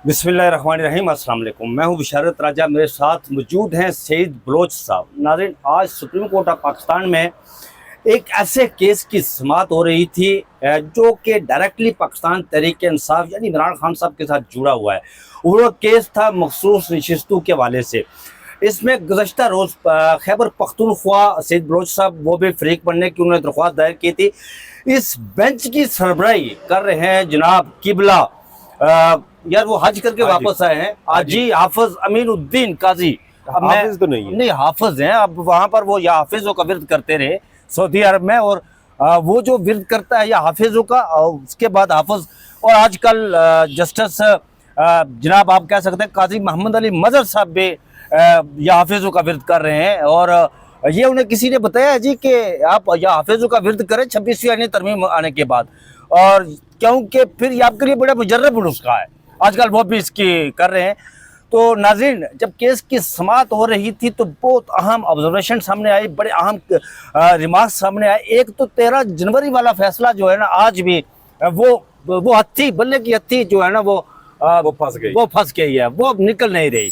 बिस्मिल्लाहिर्रहमानिर्रहीम, अस्सलाम वालेकुम। मैं हूं बिशारत राजा, मेरे साथ मौजूद हैं सईद बलोच साहब। नाज़रीन, आज सुप्रीम कोर्ट ऑफ पाकिस्तान में एक ऐसे केस की समाअत हो रही थी जो कि डायरेक्टली पाकिस्तान तहरीक इंसाफ यानी इमरान खान साहब के साथ जुड़ा हुआ है। वो केस था मखसूस नशिस्तों के हवाले से। इसमें गुज़श्ता रोज़ खैबर पख्तूनख्वा सईद बलोच साहब वो भी फरीक बनने की उन्होंने दरख्वास्त दायर की थी। इस बेंच की सरबराही कर रहे हैं जनाब किबला, यार वो हज करके वापस आए हैं हाजी हाफिज अमीनुद्दीन काजी। अब हाफिज तो नहीं है, नहीं हाफिज हैं। अब वहां पर वो या हाफिजों का विरद करते रहे सऊदी अरब में, और वो जो विरद करता है या हाफिजों का, उसके बाद हाफिज। और आजकल जस्टिस जनाब आप कह सकते हैं काजी मोहम्मद अली मजहर साहब भी या हाफिजों का विरद कर रहे हैं। और ये उन्हें किसी ने बताया जी कि आप या हाफिजों का विरद करें 26वीं आईनी तरमीम आने के बाद, और क्योंकि फिर ये आपके लिए बड़ा मुजर्रब नुस्खा है। आजकल वो भी इसकी कर रहे हैं। तो नाज़रीन, जब केस की समाअत हो रही थी तो बहुत अहम ऑब्जर्वेशन सामने आई, बड़े अहम रिमार्क्स सामने आए। एक तो 13 जनवरी वाला फैसला जो है ना, आज भी वो हत्थी बल्ले की हत्थी जो है ना वो फंस गई है, वो निकल नहीं रही।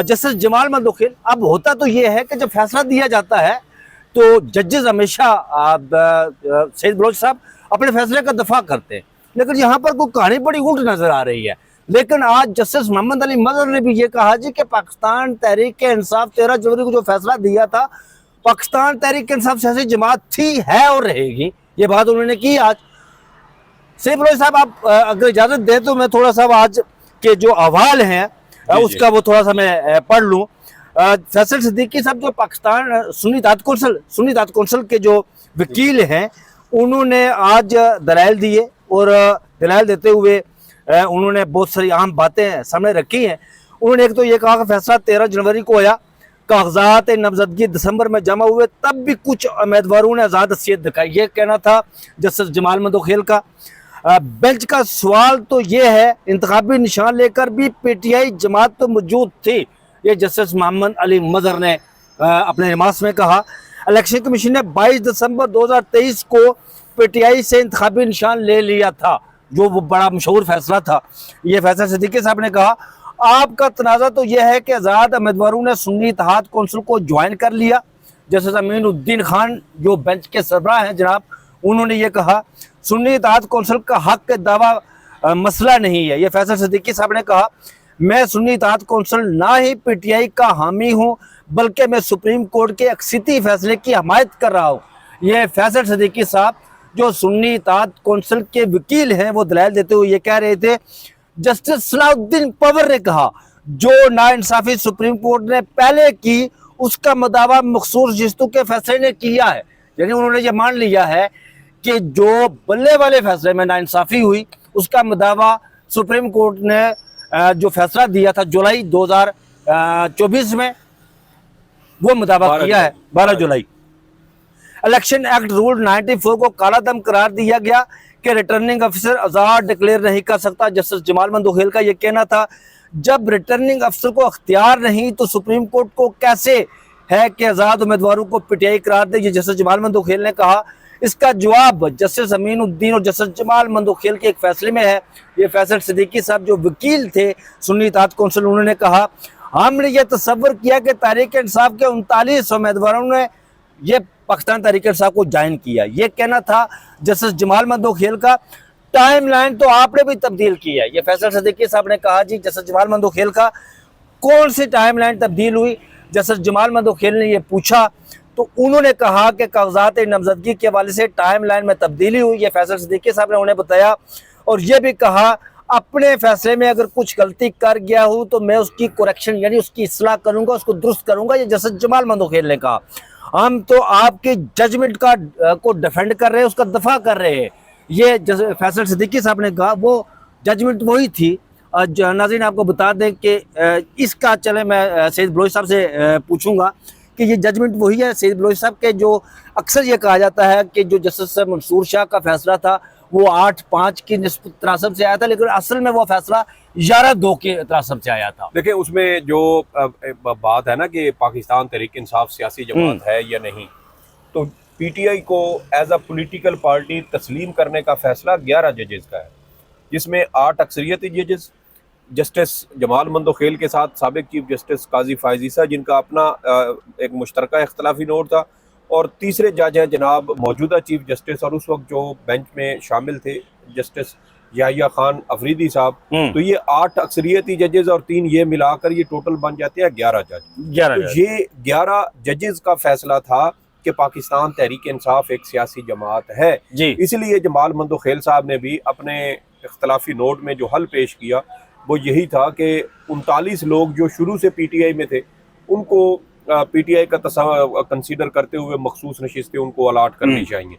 जस्टिस जमाल मंदोखिल। अब होता तो ये है कि जब फैसला दिया जाता है तो जजेस हमेशा सईद बलोच साहब अपने फैसले का दफा करते हैं, लेकिन यहाँ पर कोई कहानी बड़ी उल्ट नजर आ रही है। लेकिन आज जस्टिस मोहम्मद अली मजहर ने भी ये कहा जी कि पाकिस्तान तहरीक इंसाफ 13 जनवरी को जो फैसला दिया था, पाकिस्तान तहरीक इंसाफ सियासी जमात थी, है और रहेगी। ये बात उन्होंने की आज। सईद बलोच साहब, आप अगर इजाजत दें तो मैं थोड़ा सा आज के जो अहवाल हैं उसका वो थोड़ा सा मैं पढ़ लूँ। फैसल सिद्दीकी साहब जो पाकिस्तान सुन्नी दाद कौंसिल के जो वकील हैं, उन्होंने आज दलाइल दिए, और दलाइल देते हुए उन्होंने बहुत सारी अहम बातें सामने रखी हैं। उन्होंने एक तो ये कहा कि फैसला 13 जनवरी को आया, कागजात नामजदगी दिसंबर में जमा हुए, तब भी कुछ उम्मीदवारों ने आज़ाद हसीयत दिखाई। ये कहना था जस्टिस जमाल मंदोखेल का। बेंच का सवाल तो ये है, इंतखाबी निशान लेकर भी पीटीआई जमात तो मौजूद थी, ये जस्टिस मोहम्मद अली मजहर ने अपने रिमार्क्स में कहा। इलेक्शन कमीशन ने 22 दिसंबर 2023 को पीटीआई से इंतखाबी निशान ले लिया था, जो वो बड़ा मशहूर फैसला था। ये फैसला सिद्दीकी साहब ने कहा। आपका तनाज़ा तो यह है कि आज़ाद उम्मीदवारों ने सुन्नी इत्तेहाद कौंसिल को ज्वाइन कर लिया। जैसे अमीनुद्दीन खान जो बेंच के सरबराह हैं जनाब, उन्होंने ये कहा सुन्नी इत्तेहाद कौंसिल का हक के दावा मसला नहीं है। ये फैसल सिद्दीकी साहब ने कहा, मैं सुन्नी इत्तेहाद कौंसिल ना ही पीटीआई का हामी हूँ, बल्कि मैं सुप्रीम कोर्ट के अक्सीती फैसले की हमायत कर रहा हूँ। ये फैसल सिद्दीकी साहब जो सुन्नी इत्तेहाद कौंसिल के वकील हैं, वो दलाइल देते हुए ये कह रहे थे। जस्टिस सलाउद्दीन पवर ने कहा, जो नाइंसाफी सुप्रीम कोर्ट ने पहले की उसका मदावा मखसूस नशिस्तों के फैसले ने किया है। यानी उन्होंने ये मान लिया है कि जो बल्ले वाले फैसले में नाइंसाफी हुई, उसका मदावा सुप्रीम कोर्ट ने जो फैसला दिया था जुलाई 2024 में, वो मुताबा किया है। 12 जुलाई। इलेक्शन एक्ट रूल 94 को काला दम करार दिया गया कि रिटर्निंग अफसर आज़ाद डिक्लेयर नहीं कर सकता। जस्टिस जमाल मंदोखेल का यह कहना था, जब रिटर्निंग अफसर को अख्तियार नहीं तो सुप्रीम कोर्ट को कैसे है कि आज़ाद उम्मीदवारों को पीटीआई करार दे। जस्टिस जमाल मंदोखेल ने कहा। इसका जवाब जस्टिस अमीनुद्दीन और जस्टिस जमाल मंदोखेल के एक फैसले में है। ये फैसल सिद्दीकी साहब जो वकील थे सुन्नी इत्तेहाद कौंसिल, उन्होंने कहा, हमने ये तस्वर किया कि तहरीक इंसाफ के 39 उम्मीदवारों ने ये पाकिस्तान तहरीक इंसाफ को ज्वाइन किया। ये कहना था जस्टिस जमाल मंदोखेल का। टाइम लाइन तो आपने भी तब्दील की है, ये फैसल सिद्दीकी साहब ने कहा जी। जस्टिस जमाल मंदोखेल का कौन सी टाइम लाइन तब्दील हुई, जस्टिस जमाल मंदोखेल ने ये पूछा, तो उन्होंने कहा कि कागजात नामजदगी के हवाले से टाइम लाइन में तब्दीली हुई। ये फैसल सिद्दीकी साहब ने उन्हें बताया, और ये भी कहा, अपने फैसले में अगर कुछ गलती कर गया हूँ तो मैं उसकी करेक्शन यानी उसकी इस्लाह करूंगा, उसको दुरुस्त करूंगा। ये जस्टिस जमाल मंदोखेल ने कहा। हम तो आपके जजमेंट को डिफेंड कर रहे हैं, उसका दफा कर रहे हैं। ये फैसल सिद्दीकी साहब ने कहा, वो जजमेंट वही थी। नाज़रीन, आपको बता दें कि इसका चले मैं सईद बलोच साहब से पूछूंगा कि ये जजमेंट वही है सईद बलोच साहब के, जो अक्सर ये कहा जाता है कि जो जस्टिस मंसूर शाह का फैसला था वो 8-5 की निस्बत तरासब से आया था, लेकिन असल में वो फैसला 11-2 के तरासब से आया था। देखिए उसमें जो बात है ना कि पाकिस्तान तहरीक इंसाफ सियासी जमात है या नहीं, तो पीटीआई को एज अ पॉलिटिकल पार्टी तस्लीम करने का फैसला 11 जजेस का है, जिसमें 8 अक्सरियती जजेस जस्टिस जमाल मंदोखेल के साथ साबिक चीफ जस्टिस काजी फायज ईसा, जिनका अपना एक मुश्तरका इख्तलाफी नोट था, और तीसरे जज हैं जनाब मौजूदा चीफ जस्टिस और उस वक्त जो बेंच में शामिल थे जस्टिस याहिया खान अफरीदी साहब। तो ये 8 अक्सरियती जजेस और 3 ये मिलाकर ये टोटल बन जाते हैं 11 जज। तो ये 11 जजेस का फैसला था कि पाकिस्तान तहरीक इंसाफ एक सियासी जमात है जी। इसलिए जमाल मंदोखेल साहब ने भी अपने इख्तलाफी नोट में जो हल पेश किया वो यही था कि 39 लोग जो शुरू से पीटीआई में थे उनको पीटीआई का कंसीडर करते हुए मखसूस नशिस्तें उनको अलाट करनी चाहिए।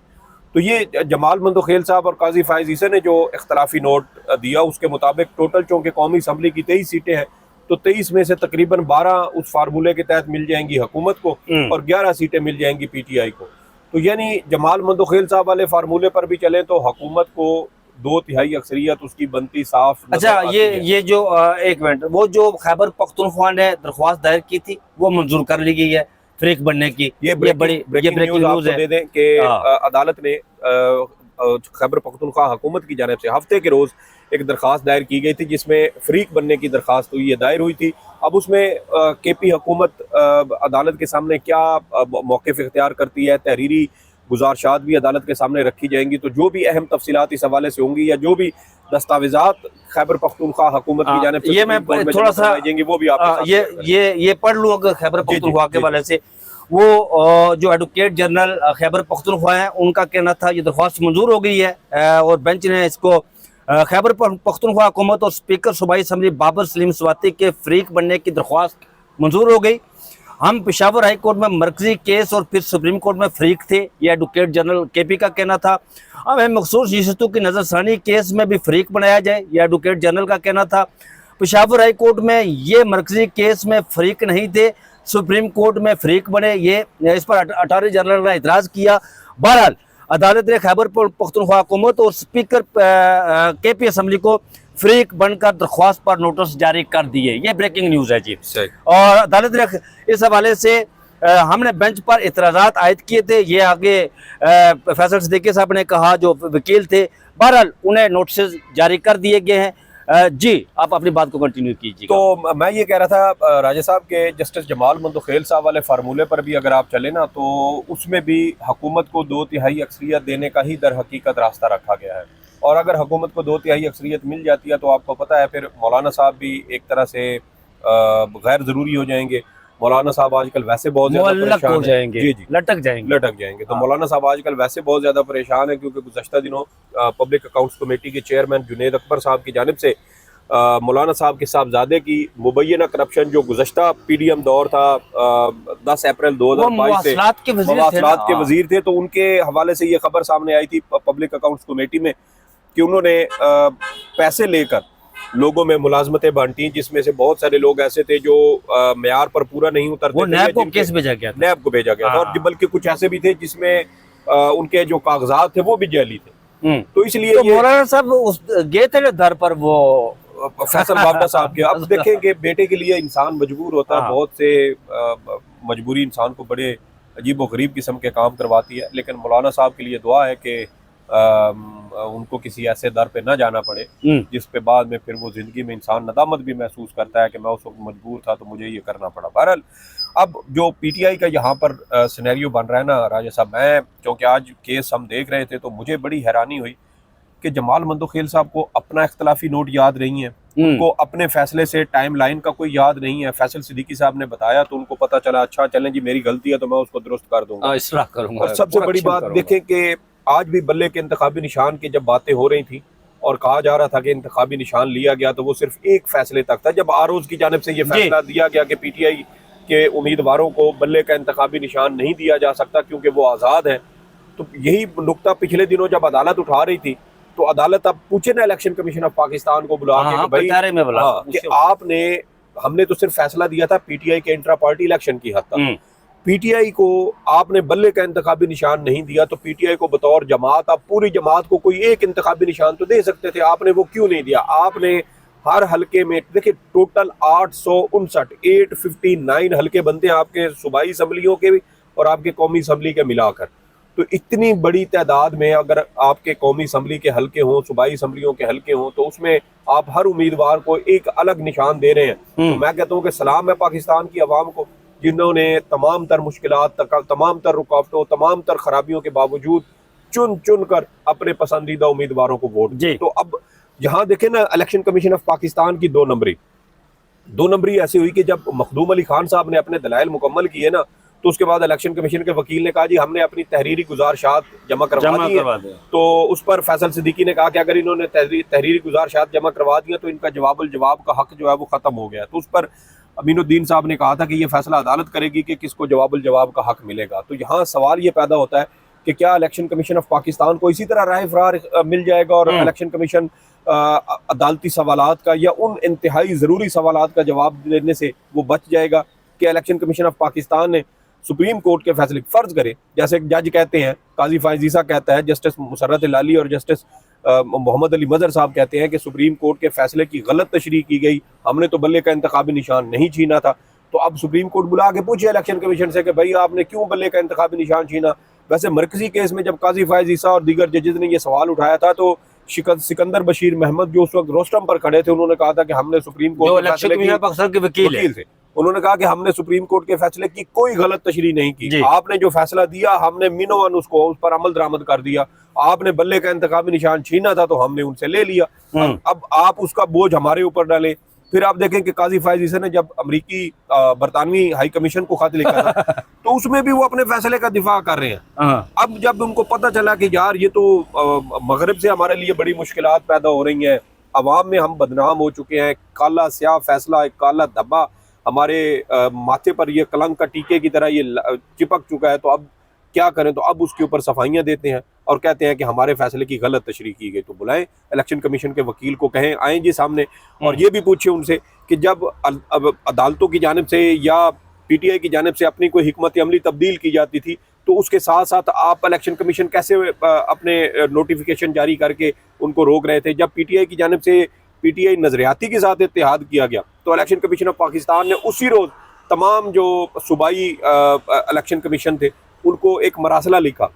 तो ये जमाल मंदोखेल साहब और काजी फायज ईसा ने जो इख्तलाफी नोट दिया उसके मुताबिक टोटल चूँकि कौमी असम्बली की 23 सीटें हैं तो 23 में से तकरीबन 12 उस फार्मूले के तहत मिल जाएंगी हुकूमत को और 11 सीटें मिल जाएंगी पीटीआई को। तो यानी जमाल मंदोखेल साहब वाले फार्मूले पर भी चले तो हुकूमत को 2/3 अक्सरियत उसकी बनती साफ। अच्छा, ये जो एक मिनट, वो जो खैबर पख्तूनख्वा ने दरख्वास्त दायर की थी वो मंजूर कर ली गई है फ्रीक बनने की। ये ब्रेकिंग न्यूज़ है। दे दें कि अदालत ने खैबर पख्तूनख्वा हुकूमत की जानिब से हफ्ते के रोज एक दरख्वास्त दायर की गई थी जिसमें फ्रीक बनने की दरख्वास्त हुई है, दायर हुई थी। अब उसमें केपी हुकूमत अदालत के सामने क्या मौक़िफ़ इख्तियार करती है, तहरीरी गुजारशात भी अदालत के सामने रखी जाएंगी। तो जो भी अहम तफसीलात इस हवाले से होंगी या जो भी दस्तावेजात खैबर पख्तूनख्वा हुकूमत की जानिब से ये मैं थोड़ा सा वो भी आप ये पढ़ लूँ अगर खैबर पख्तूनख्वा के हवाले से। वो जो एडवोकेट जनरल खैबर पख्तूनख्वा हैं उनका कहना था ये दरख्वास्त मंजूर हो गई है और बेंच ने इसको खैबर पख्तूनख्वा हुकूमत और स्पीकर सूबाई असम्बली बाबर सलीम स्वाति के फ्रीक बनने की दरख्वास्त मंजूर हो गई। हम पेशावर हाई कोर्ट में मरकजी केस और फिर सुप्रीम कोर्ट में फ्रीक थे, ये एडवोकेट जनरल केपी का कहना था। अब हमें मखसूस नशिस्तों की नज़रसानी केस में भी फ्रीक बनाया जाए, ये एडवोकेट जनरल का कहना था। पेशावर हाई कोर्ट में ये मरकजी केस में फ्रीक नहीं थे, सुप्रीम कोर्ट में फ्रीक बने, ये इस पर अटॉर्नी जनरल ने इतराज़ किया। बहरहाल अदालत ने खैबर पख्तूनख्वा हुकूमत और स्पीकर केपी असम्बली को फ्रीक बनकर दरख्वास्त पर नोटिस जारी कर दिए। ये ब्रेकिंग न्यूज़ है जी। और अदालत ने इस हवाले से हमने बेंच पर इतराज़ात आयद किए थे, ये आगे फैसल सिद्दीकी साहब ने कहा जो वकील थे। बहरहाल उन्हें नोटिस जारी कर दिए गए हैं। जी आप अपनी बात को कंटिन्यू कीजिए। तो मैं ये कह रहा था राजा साहब के जस्टिस जमाल मंदोखेल साहब वाले फार्मूले पर भी अगर आप चले ना तो उसमें भी हुकूमत को 2/3 अक्सरियत देने का ही दर हकीकत रास्ता रखा गया है। और अगर हुकूमत को 2/3 अक्सरियत मिल जाती है तो आपको पता है फिर मौलाना साहब भी एक तरह से गैर ज़रूरी हो जाएंगे। मौलाना साहब आजकल वैसे बहुत ज़्यादा परेशान जाएंगे, जी लटक जाएंगे। तो मौलाना साहब आजकल वैसे बहुत ज़्यादा परेशान है क्योंकि गुज़श्ता दिनों पब्लिक अकाउंट्स कमेटी के चेयरमैन जुनैद अकबर साहब की जानिब से मौलाना साहब के साहबजादे की मुबैना करप्शन जो गुज़श्ता पीडीएम दौर था 10 अप्रैल 2022 से मवासलात के वजीर थे, तो उनके हवाले से ये खबर सामने आई थी पब्लिक अकाउंट्स कमेटी में कि उन्होंने पैसे लेकर लोगों में मुलाजमतें बांटी जिसमें से बहुत सारे लोग ऐसे थे जो मेयार पर पूरा नहीं उतरते थे। नैब को केस भेजा गया था, नैब को भेजा गया था और बल्कि कुछ ऐसे भी थे जिसमें उनके जो कागजात थे वो भी जाली थे। तो इसलिए तो मौलाना साहब गए थे दर पर वो फैसल बाबा साहब के। अब देखें कि बेटे के लिए इंसान मजबूर होता है, बहुत से मजबूरी इंसान को बड़े अजीब व गरीब किस्म के काम करवाती है, लेकिन मौलाना साहब के लिए दुआ है कि उनको किसी ऐसे दर पे ना जाना पड़े जिस पे बाद में फिर वो जिंदगी में इंसान नदामत भी महसूस करता है कि मैं उस वक्त मजबूर था तो मुझे ये करना पड़ा। बहरहाल अब जो पीटीआई का यहाँ पर सिनेरियो बन रहा है ना राजा साहब, मैं क्योंकि आज केस हम देख रहे थे तो मुझे बड़ी हैरानी हुई कि जमाल मंदोखेल साहब को अपना इख्तलाफी नोट याद नहीं है, उनको अपने फैसले से टाइम लाइन का कोई याद नहीं है। फैसल सिद्दीकी साहब ने बताया तो उनको पता चला अच्छा चलें जी मेरी गलती है तो मैं उसको दुरुस्त कर दूंगा, इसराह करूंगा। और सबसे बड़ी बात देखें कि आज भी बल्ले के इंतखाबी निशान की जब बातें हो रही थी और कहा जा रहा था कि इंतखाबी निशान लिया गया तो वो सिर्फ एक फैसले तक था। जब आरोज की जानिब से ये फैसला दिया गया कि पीटीआई के उम्मीदवारों को बल्ले का इंतखाबी निशान नहीं दिया जा सकता क्योंकि वो आज़ाद है, तो यही नुक्ता पिछले दिनों जब अदालत उठा रही थी तो अदालत अब पूछे ना इलेक्शन कमीशन ऑफ पाकिस्तान को बुला के भाई कि आपने हमने तो सिर्फ फैसला दिया था पीटीआई के इंट्रा पार्टी इलेक्शन की हद तक, पीटीआई को आपने बल्ले का इंतखाबी निशान नहीं दिया तो पीटीआई को बतौर जमात आप पूरी जमात को कोई एक इंतखाबी निशान तो दे सकते थे, आपने वो क्यों नहीं दिया? आपने हर हलके में देखिए टोटल 859 हलके बनते हैं आपके सूबाई असम्बलियों के भी और आपके कौमी असम्बली के मिलाकर, तो इतनी बड़ी तादाद में अगर आपके कौमी असम्बली के हल्के हों, सूबाई असम्बलियों के हल्के हों, तो उसमें आप हर उम्मीदवार को एक अलग निशान दे रहे हैं। तो मैं कहता हूँ कि सलाम है पाकिस्तान की अवाम को, जिन्होंने तमाम तर मुश्किलात, तमाम तर रुकावटों, तमाम तर खराबियों के बावजूद चुन चुन कर अपने पसंदीदा उम्मीदवारों को वोट दिए। तो अब यहाँ देखें ना, इलेक्शन कमीशन ऑफ पाकिस्तान की दो नंबरी ऐसी हुई कि जब मखदूम अली खान साहब ने अपने दलाइल मुकम्मल किए ना, तो उसके बाद इलेक्शन कमीशन के वकील ने कहा जी हमने अपनी तहरीरी गुजारिशात जमा करवा दी है। तो उस पर फैसल सिद्दीकी ने कहा कि अगर इन्होंने तहरीरी गुजारिशात जमा करवा दिया तो इनका जवाब का हक जो है वो खत्म हो गया। तो उस पर अमीनुद्दीन साहब ने कहा था कि ये फैसला अदालत करेगी कि किसको जवाब का हक मिलेगा। तो यहाँ सवाल ये पैदा होता है कि क्या इलेक्शन कमीशन ऑफ पाकिस्तान को इसी तरह राह फरार मिल जाएगा और इलेक्शन कमीशन अदालती सवालात का या उन इंतहाई ज़रूरी सवालात का जवाब देने से वो बच जाएगा? कि इलेक्शन कमीशन ऑफ पाकिस्तान ने सुप्रीम कोर्ट के फैसले, फर्ज करे जैसे जज कहते हैं, काजी फायज ईसा कहता है, जस्टिस मुसर्रत लाली और जस्टिस मोहम्मद अली मजहर साहब कहते हैं कि सुप्रीम कोर्ट के फैसले की गलत तशरीह की गई, हमने तो बल्ले का इंतखाबी निशान नहीं छीना था। तो अब सुप्रीम कोर्ट बुला के पूछे इलेक्शन कमीशन से कि भाई आपने क्यों बल्ले का इंतखाबी निशान छीना? वैसे मरकजी केस में जब काजी फायज ईसा और दीगर जजेस ने यह सवाल उठाया था तो सिकंदर बशीर महमद जो उस वक्त रोस्टम पर खड़े थे, उन्होंने कहा था कि हमने सुप्रीम कोर्ट के वकील थे, उन्होंने कहा कि हमने सुप्रीम कोर्ट के फैसले की कोई गलत तशरीह नहीं की, आपने जो फैसला दिया हमने मिनोवन उस पर अमल दरामद कर दिया, आपने बल्ले का इंतखाबी निशान छीना था तो हमने उनसे ले लिया, अब आप उसका बोझ हमारे ऊपर डालें। फिर आप देखें कि काजी फायज ईसा ने जब अमेरिकी बरतानवी हाई कमीशन को खत लिखा था तो उसमें भी वो अपने फैसले का दिफा कर रहे हैं। अब जब उनको पता चला कि यार ये तो मगरब से हमारे लिए बड़ी मुश्किलात पैदा हो रही हैं, अवाम में हम बदनाम हो चुके हैं, काला स्याह फैसला, एक काला धब्बा हमारे माथे पर ये कलंक का टीके की तरह ये चिपक चुका है, तो अब क्या करें? तो अब उसके ऊपर सफाइयाँ देते हैं और कहते हैं कि हमारे फैसले की गलत तशरीह की गई। तो बुलाएं इलेक्शन कमीशन के वकील को, कहें आएँ जी सामने और ये भी पूछे उनसे कि जब अदालतों की जानिब से या PTI की जानिब से अपनी कोई हिकमत अमली तब्दील की जाती थी तो उसके साथ साथ आप इलेक्शन कमीशन कैसे अपने नोटिफिकेशन जारी करके उनको रोक रहे थे? जब PTI की जानिब से PTI नजरियाती के साथ इत्तेहाद किया गया तो इलेक्शन कमीशन ऑफ पाकिस्तान ने उसी रोज तमाम जो सूबाई इलेक्शन कमीशन थे उनको एक मरासला लिखा,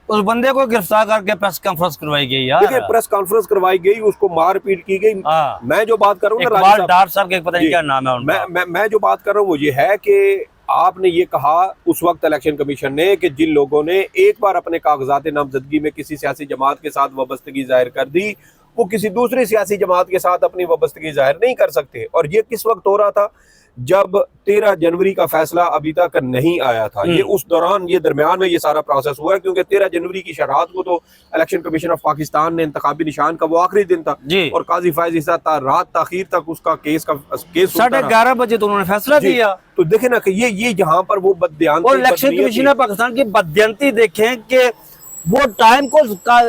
उस बंदे को गिरफ्तार करके प्रेस कॉन्फ्रेंस करवाई गई यार। देखिए प्रेस कॉन्फ्रेंस करवाई गई, उसको मारपीट की गई। मैं जो बात कर रहा हूँ ना, डार साहब के पता नहीं क्या नाम है उनका, मैं जो बात कर रहा हूँ वो ये है कि आपने ये कहा उस वक्त इलेक्शन कमीशन ने कि जिन लोगों ने एक बार अपने कागजात नामजदगी में किसी सियासी जमात के साथ वाबस्तगी जाहिर कर दी वो किसी दूसरी सियासी जमात के साथ अपनी वाबस्तगी जाहिर नहीं कर सकते। और ये किस वक्त हो रहा था? जब 13 जनवरी का फैसला अभी तक नहीं आया था। ये उस दौरान, ये दरमियान में ये सारा प्रोसेस हुआ है, क्योंकि 13 जनवरी की शराहत को तो इलेक्शन कमीशन ऑफ पाकिस्तान ने इंतखाबी निशान का वो आखिरी दिन था और काजी फायज ईसा रात ताखीर तक उसका केस 11:30 बजे तो उन्होंने फैसला दिया। तो देखे ना कि ये यहाँ पर वो बददियानती, और इलेक्शन कमीशन ऑफ पाकिस्तान की बददियानती देखें कि वो टाइम को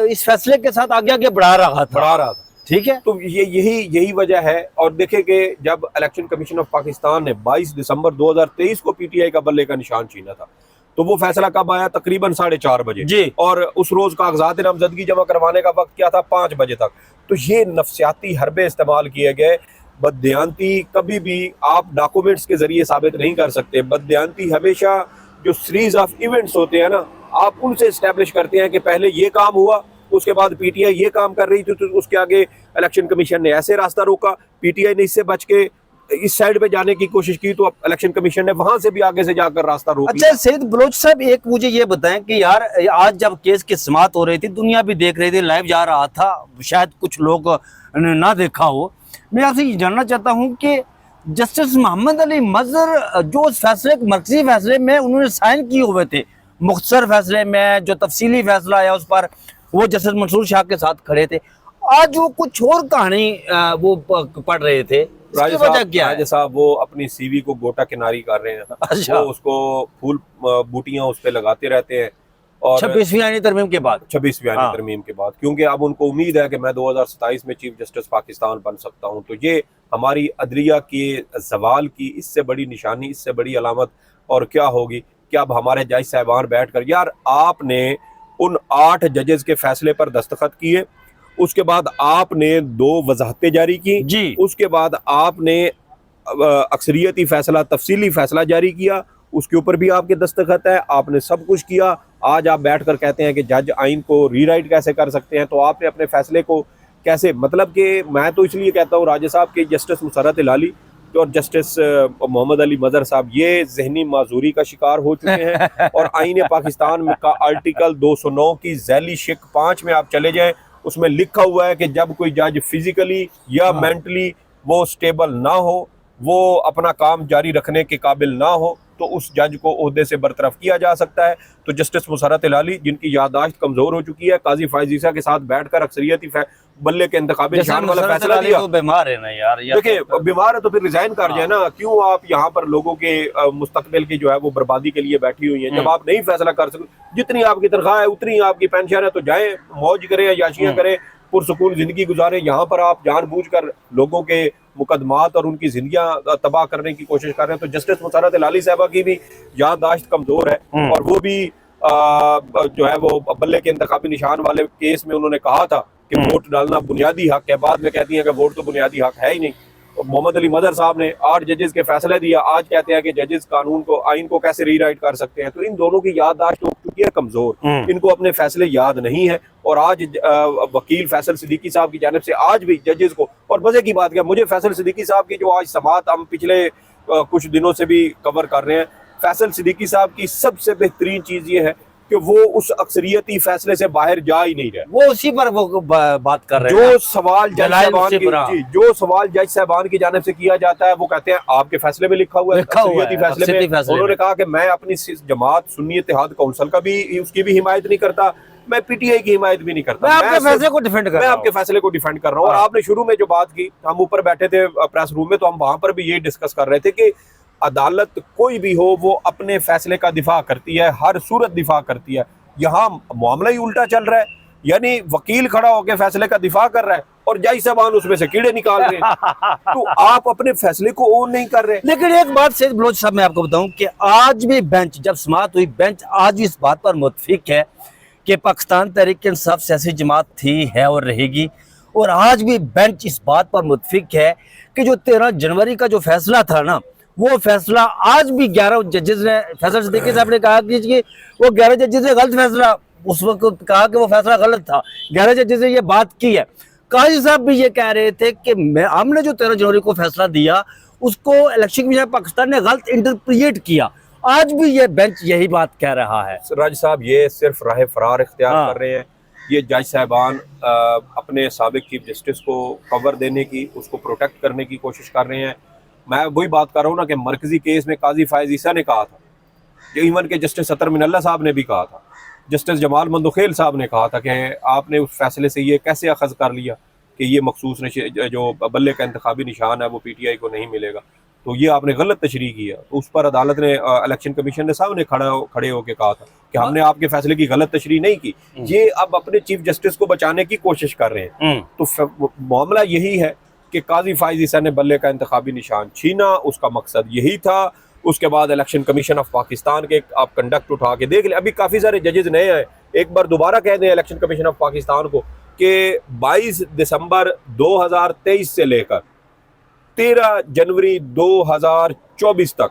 इस फैसले के साथ आगे आगे बढ़ा रहा था। ठीक है, तो यही वजह है। और देखें कि जब इलेक्शन कमीशन ऑफ पाकिस्तान ने 22 दिसंबर 2023 को PTI का बल्ले का निशान छीना था तो वो फैसला कब आया? तकरीबन 4:30 बजे, और उस रोज कागजात नामजदगी जमा करवाने का वक्त क्या था? 5 बजे तक। तो ये नफसियाती हरबे इस्तेमाल किए गए। बददियानती कभी भी आप डॉक्यूमेंट्स के जरिए साबित नहीं कर सकते। बददियानती हमेशा जो सीरीज ऑफ इवेंट्स होते हैं ना, आप उनसे इस्टेब्लिश करते हैं कि पहले ये काम हुआ, उसके बाद PTI ये काम कर रही थी तो उसके आगे इलेक्शन कमीशन ने ऐसे रास्ता रोका, PTI ने इससे बच के इस साइड पे जाने की कोशिश की तो इलेक्शन कमीशन ने वहां से भी आगे से जाकर रास्ता रोका। अच्छा सैयद बलोच साहब, एक मुझे ये बताएं कि यार आज जब केस की समाअत हो रही थी, दुनिया भी देख रही थी, लाइव जा रहा था, शायद कुछ लोग ने ना देखा हो, मैं आपसे ये जानना चाहता हूँ कि जस्टिस मोहम्मद अली मजहर जो उस फैसले, मरकजी फैसले में उन्होंने साइन किए हुए थे, मुख्तसर फैसले में जो तफसीली फैसला आया उस पर वो जस्टिस मंसूर शाह के साथ खड़े थे, आज वो कुछ और कहानी वो पढ़ रहे थे। राजा साहब वो अपनी CV को गोटा किनारी कर रहे हैं। अच्छा। वो उसको फूल बूटियां उस पे लगाते रहते हैं और 26वीं आईनी तरमीम के बाद, 26वीं आईनी तरमीम के बाद, क्योंकि अब उनको उम्मीद है कि मैं 2027 में चीफ जस्टिस पाकिस्तान बन सकता हूं। तो ये हमारी अदलिया के जवाल की इससे बड़ी निशानी, इससे बड़ी अलामत और क्या होगी कि अब हमारे जज साहबान बैठ कर, यार आपने उन 8 जजेस के फैसले पर दस्तखत किए, उसके बाद आपने 2 वजाहतें जारी की, उसके बाद आपने अक्सरियती फैसला, तफसीली फैसला जारी किया, उसके ऊपर भी आपके दस्तखत है, आपने सब कुछ किया। आज आप बैठकर कहते हैं कि जज आइन को रीराइट कैसे कर सकते हैं, तो आपने अपने फैसले को कैसे, मतलब कि मैं तो इसलिए कहता हूँ राजा साहब के जस्टिस मुसर्रत इलाली और जस्टिस मोहम्मद अली मदर साहब ये जहनी माजूरी का शिकार हो चुके हैं। और आईन पाकिस्तान में का आर्टिकल 209 की झैली शिक 5 में आप चले जाएं, उसमें लिखा हुआ है कि जब कोई जज फिजिकली या मेंटली वो स्टेबल ना हो, वो अपना काम जारी रखने के काबिल ना हो, तो उस जज को ओहदे से बरतरफ किया जा सकता है। तो जस्टिस मुसर्रत इलाली जिनकी याददाश्त कमजोर हो चुकी है, काजी फायज ईसा के साथ बैठकर अक्सरियती बल्ले के इंतखाबी निशान वाला फैसला दिया। तो बीमार है ना यार, देखिए बीमार है तो फिर रिजाइन कर जाए ना, क्यों आप यहाँ पर लोगों के मुस्तकबिल की जो है वो बर्बादी के लिए बैठी हुई है। जब आप नहीं फैसला कर सकते, जितनी आपकी तनख्वाह है उतनी आपकी पेंशन है, तो जाए मौज करें, याशियां करें, पुरसुकून जिंदगी गुजारें। यहाँ पर आप जानबूझकर लोगों के मुकदमात और उनकी जिंदगियां तबाह करने की कोशिश कर रहे हैं। तो जस्टिस मुसर्रत इलाली साहबा की भी याददाश्त कमजोर है, और वो भी जो है वो बल्ले के इंतखाबी निशान वाले केस में उन्होंने कहा था कि वोट डालना बुनियादी हक है, बाद में कहती हैं कि वोट तो बुनियादी हक है ही नहीं। तो मोहम्मद अली मदर साहब ने 8 जजेस के फैसले दिया, आज कहते हैं कि जजेस कानून को, आइन को कैसे रीराइट कर सकते हैं। तो इन दोनों की याददाश्त हो चुकी है कमजोर, इनको अपने फैसले याद नहीं है। और आज वकील फैसल सिद्दीकी साहब की जानिब से आज भी जजेस को, और मजे की बात क्या, मुझे फैसल सिद्दीकी साहब की जो आज समात हम पिछले कुछ दिनों से भी कवर कर रहे हैं, फैसल सिद्दीकी साहब की सबसे बेहतरीन चीज ये है कि वो उस अक्सरियती फैसले से बाहर जा ही नहीं रहे। वो उसी पर वो बात कर रहे हैं। जो सवाल जज साहबान जज साहबान की जानिब से किया जाता है, वो कहते हैं आपके फैसले में लिखा हुआ है, अक्सरियती फैसले में। उन्होंने कहा कि मैं अपनी जमात सुन्नी इत्तेहाद काउंसिल का भी, उसकी भी हिमायत नहीं करता, मैं पीटीआई की हिमायत भी नहीं करता, मैं आपके फैसले को डिफेंड कर रहा हूँ। और आपने शुरू में जो बात की, हम ऊपर बैठे थे प्रेस रूम में, तो हम वहां पर भी यही डिस्कस कर रहे थे कि अदालत कोई भी हो वो अपने फैसले का दिफा करती है, हर सूरत दिफा करती है। यहाँ मामला ही उल्टा चल रहा है, यानी वकील खड़ा होकर फैसले का दिफा कर रहा है और जज साहबान उसमें से कीड़े निकाल रहे हैं। तो आप अपने फैसले को ओन नहीं कर रहे। लेकिन एक बात सैयद बलोच साहब मैं आपको बताऊं कि आज भी बेंच, जब समाअत हुई, बेंच आज भी इस बात पर मुत्फिक है कि पाकिस्तान तहरीक इंसाफ सियासी जमात थी, है और रहेगी। और आज भी बेंच इस बात पर मुत्फिक है कि जो 13 जनवरी का जो फैसला था ना, वो फैसला आज भी 11 जजेस ने, फैसल सिद्दीकी साहब ने कहा कि वो 11 जजेस ने गलत फैसला, उस वक्त कहा कि वो फैसला गलत था, 11 जजेस ने ये बात की है। काजी साहब भी ये कह रहे थे कि हमने जो 13 जनवरी को फैसला दिया उसको इलेक्शन कमीशन पाकिस्तान ने गलत इंटरप्रिएट किया। आज भी ये बेंच यही बात कह रहा है। राज साहब ये सिर्फ राह फरार इख्तियार कर रहे हैं। ये जज साहबान अपने साबिक चीफ जस्टिस को कवर देने की, उसको प्रोटेक्ट करने की कोशिश कर रहे हैं। मैं वही बात कर रहा हूँ ना कि मरकजी केस में काजी फायज ईसा ने कहा था, जो इवन के जस्टिस सतर मिनल्ला साहब ने भी कहा था, जस्टिस जमाल मंदोखेल साहब ने कहा था कि आपने उस फैसले से ये कैसे अखज़ कर लिया कि ये मखसूस जो बल्ले का इंतखाबी निशान है वो पीटीआई को नहीं मिलेगा, तो ये आपने गलत तशरीह किया। तो उस पर अदालत ने, इलेक्शन कमीशन ने साहब ने खड़े होकर कहा था कि हमने आपके फैसले की गलत तशरीह नहीं की। ये अब अपने चीफ जस्टिस को बचाने की कोशिश कर रहे हैं। तो मामला यही है कि काजी फायज ईसा ने बल्ले का इंतखाबी निशान छीना, उसका मकसद यही था। उसके बाद इलेक्शन कमीशन ऑफ पाकिस्तान के आप कंडक्ट उठा के देख ले, अभी काफ़ी सारे जजेस नए हैं, एक बार दोबारा कह दें इलेक्शन कमीशन ऑफ पाकिस्तान को कि 22 दिसंबर 2023 से लेकर 13 जनवरी 2024 तक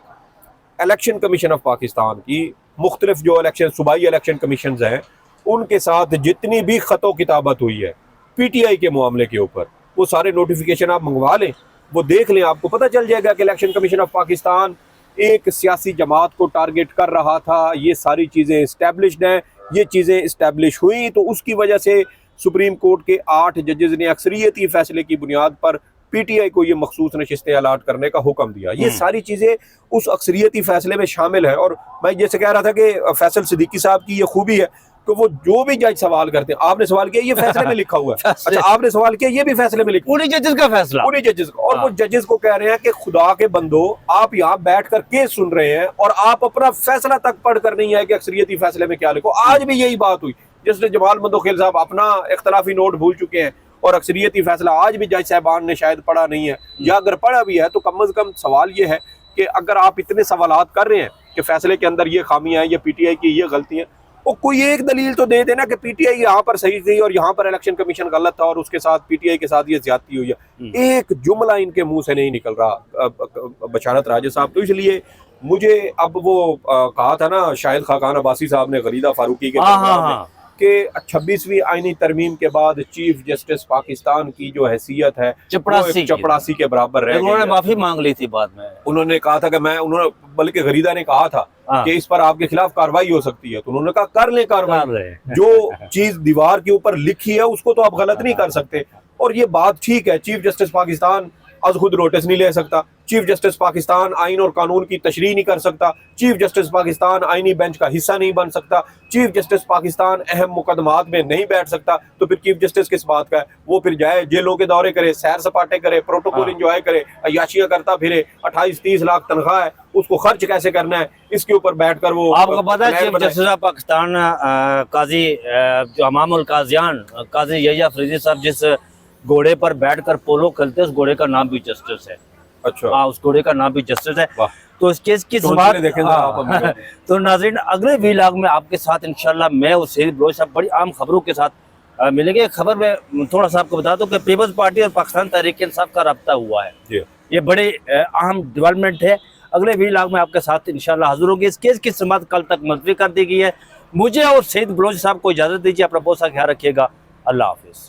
इलेक्शन कमीशन ऑफ पाकिस्तान की मुख्तलिफ जो इलेक्शन सूबाई इलेक्शन कमीशन हैं उनके साथ जितनी भी खतो किताबत हुई है पीटीआई के मामले के ऊपर, वो सारे नोटिफिकेशन आप मंगवा लें, वो देख लें, आपको पता चल जाएगा कि इलेक्शन कमीशन ऑफ पाकिस्तान एक सियासी जमात को टारगेट कर रहा था। ये सारी चीज़ें इस्टेब्लिश्ड हैं, ये चीज़ें इस्टेब्लिश हुई तो उसकी वजह से सुप्रीम कोर्ट के 8 जजेस ने अक्सरियती फैसले की बुनियाद पर पीटीआई को ये मखसूस नशिस्तें अलाट करने का हुक्म दिया। ये सारी चीज़ें उस अक्सरियती फैसले में शामिल है। और मैं जैसे कह रहा था कि फैसल सिद्दीकी साहब की ये खूबी है कि वो जो भी जज सवाल करते हैं, आपने सवाल किया ये फैसले में लिखा हुआ है, अच्छा आपने सवाल किया ये भी फैसले में लिखा, उन्हीं जजेस का फैसला, उन्हीं जजेस का। और वो जजेस को कह रहे हैं कि खुदा के बंदो, आप यहाँ बैठ कर केस सुन रहे हैं और आप अपना फैसला तक पढ़कर नहीं आए कि अक्सरियती फैसले में क्या लिखो। आज भी यही बात हुई, जिसने जमाल मंदोखेल साहब अपना इख्तलाफी नोट भूल चुके हैं और अक्सरियती फैसला आज भी जज साहबान ने शायद पढ़ा नहीं है, या अगर पढ़ा भी है तो कम अज कम सवाल ये है कि अगर आप इतने सवालात कर रहे हैं कि फैसले के अंदर ये खामियां हैं, ये पीटीआई की ये गलती है, वो कोई एक दलील तो दे देना कि पीटीआई यहाँ पर सही थी और यहाँ पर इलेक्शन कमीशन गलत था और उसके साथ पीटीआई के साथ ये ज्यादती हुई है। एक जुमला इनके मुंह से नहीं निकल रहा बशारत राजा साहब। तो इसलिए मुझे अब वो कहा था ना शाहिद खाकान अब्बासी साहब ने गरीदा फारूकी के हाँ हाँ प्रोग्राम में हाँ कि 26वीं आईनी तरमीम के बाद चीफ जस्टिस पाकिस्तान की जो हैसियत है वो चपड़ासी एक चपड़ासी के बराबर रह गई उन्होंने है। माफी मांग ली थी बाद में। उन्होंने कहा था कि उन्होंने बल्कि गरीदा ने कहा था हाँ। कि इस पर आपके खिलाफ कार्रवाई हो सकती है, तो उन्होंने कहा कर ले कर कार्रवाई। रहे। जो चीज दीवार के ऊपर लिखी है उसको तो आप गलत नहीं कर सकते। और ये बात ठीक है, चीफ जस्टिस पाकिस्तान आज खुद नोटिस नहीं ले सकता, चीफ जस्टिस पाकिस्तान आइन और कानून की तशरीह नहीं कर सकता, चीफ जस्टिस पाकिस्तान आइनी बेंच का हिस्सा नहीं बन सकता, चीफ जस्टिस पाकिस्तान अहम मुकदमात में नहीं बैठ सकता, तो फिर चीफ जस्टिस किस बात का है? वो फिर जाए जेलों के दौरे करे, सैर सपाटे करे, प्रोटोकॉल इंजॉय करे, अय्याशियां करता फिरे, 28-30 लाख तनख्वाह है, उसको खर्च कैसे करना है इसके ऊपर बैठकर वो आपको पता है प्लान चीफ बनाए। जस्टिस ऑफ पाकिस्तान काजी जो हमामुल काजियान काजी यहिया अफरीदी साहब जिस घोड़े पर बैठकर पोलो खेलते हैं उस घोड़े का नाम भी जस्टिस है। अच्छा, हाँ, उस घोड़े का नाम भी जस्टिस है। वाह। तो इस केस की सोच समाप्त के देखें जरा आप अपने। तो नाज़रीन अगले व्लॉग में आपके साथ इंशाल्लाह मैं और सईद बलोच साहब बड़ी आम खबरों के साथ मिलेंगे। खबर में थोड़ा सा आपको बता दूं कि पीपल्स पार्टी और पाकिस्तान तहरीक इंसाफ का रब्ता हुआ है। जी। ये बड़े अहम डेवलपमेंट है। अगले व्लॉग में आपके साथ इंशाल्लाह हाजिर होंगे। इस केस की समाप्त कल तक मुलतवी कर दी गई है। मुझे और सईद बलोच साहब को इजाज़त दीजिए। अपना बहुत सा ख्याल रखिएगा। अल्लाह हाफिज़।